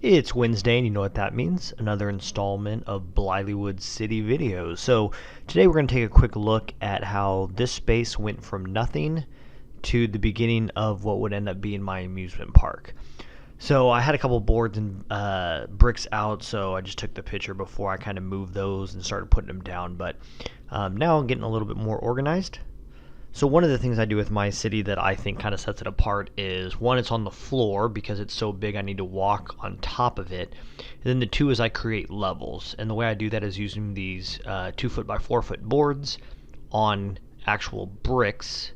It's Wednesday, and you know what that means. Another installment of Blileywood City videos. So today we're going to take a quick look at how this space went from nothing to the beginning of what would end up being my amusement park. So I had a couple boards and bricks out, so I just took the picture before I kind of moved those and started putting them down. But now I'm getting a little bit more organized. So one of the things I do with my city that I think kind of sets it apart is, one, it's on the floor because it's so big I need to walk on top of it. And then the two is I create levels. And the way I do that is using these 2 foot by 4 foot boards on actual bricks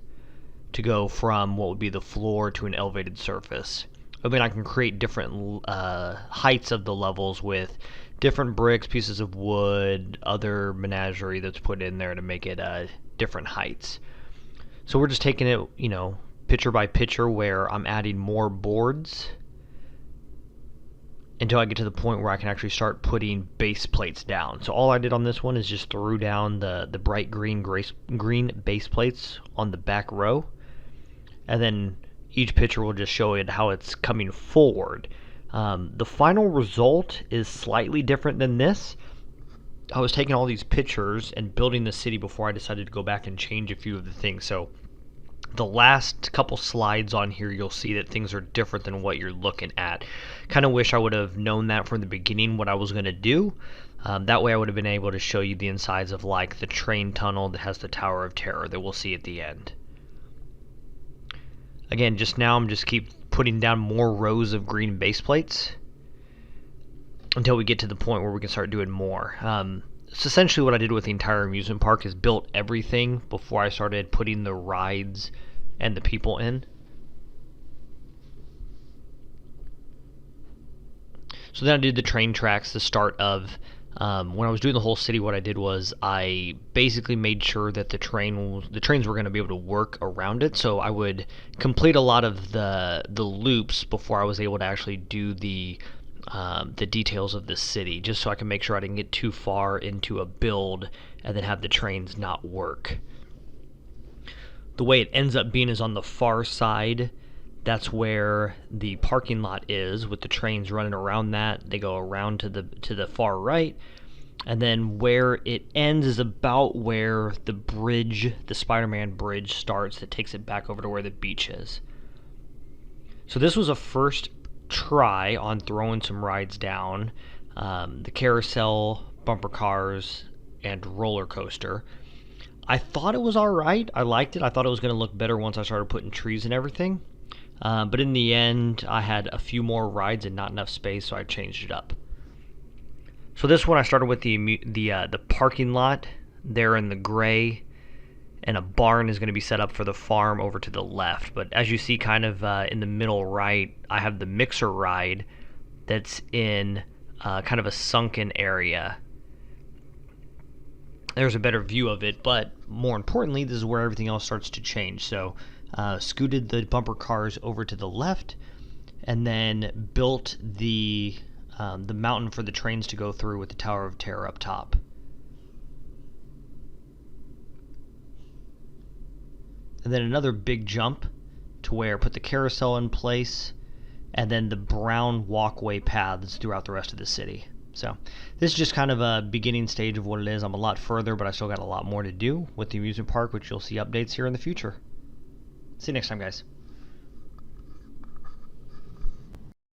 to go from what would be the floor to an elevated surface. I mean, I can create different heights of the levels with different bricks, pieces of wood, other menagerie that's put in there to make it different heights. So we're just taking it, picture by picture, where I'm adding more boards until I get to the point where I can actually start putting base plates down. So all I did on this one is just threw down the bright green base plates on the back row, and then each picture will just show it how it's coming forward. The final result is slightly different than this. I was taking all these pictures and building the city before I decided to go back and change a few of the things. So the last couple slides on here, you'll see that things are different than what you're looking at. Kind of wish I would have known that from the beginning what I was going to do. That way I would have been able to show you the insides of like the train tunnel that has the Tower of Terror that we'll see at the end. Again, just now I'm just keep putting down more rows of green base plates until we get to the point where we can start doing more. So essentially what I did with the entire amusement park is built everything before I started putting the rides and the people in. So then I did the train tracks, the start of when I was doing the whole city. What I did was I basically made sure that the trains were going to be able to work around it. So I would complete a lot of the loops before I was able to actually do the details of the city, just so I can make sure I didn't get too far into a build and then have the trains not work. The way it ends up being is on the far side. That's where the parking lot is, with the trains running around that. They go around to the far right, and then where it ends is about where the bridge, the Spider-Man bridge, starts, that takes it back over to where the beach is. So this was a first try on throwing some rides down, the carousel, bumper cars, and roller coaster. I thought it was alright. I liked it. I thought it was going to look better once I started putting trees and everything. But in the end, I had a few more rides and not enough space, so I changed it up. So this one I started with the parking lot there in the gray, and a barn is going to be set up for the farm over to the left. But as you see kind of in the middle right, I have the mixer ride that's in kind of a sunken area. There's a better view of it, but more importantly, this is where everything else starts to change. So scooted the bumper cars over to the left, and then built the mountain for the trains to go through with the Tower of Terror up top. And then another big jump to where I put the carousel in place, and then the brown walkway paths throughout the rest of the city. So this is just kind of a beginning stage of what it is. I'm a lot further, but I still got a lot more to do with the amusement park, which you'll see updates here in the future. See you next time, guys.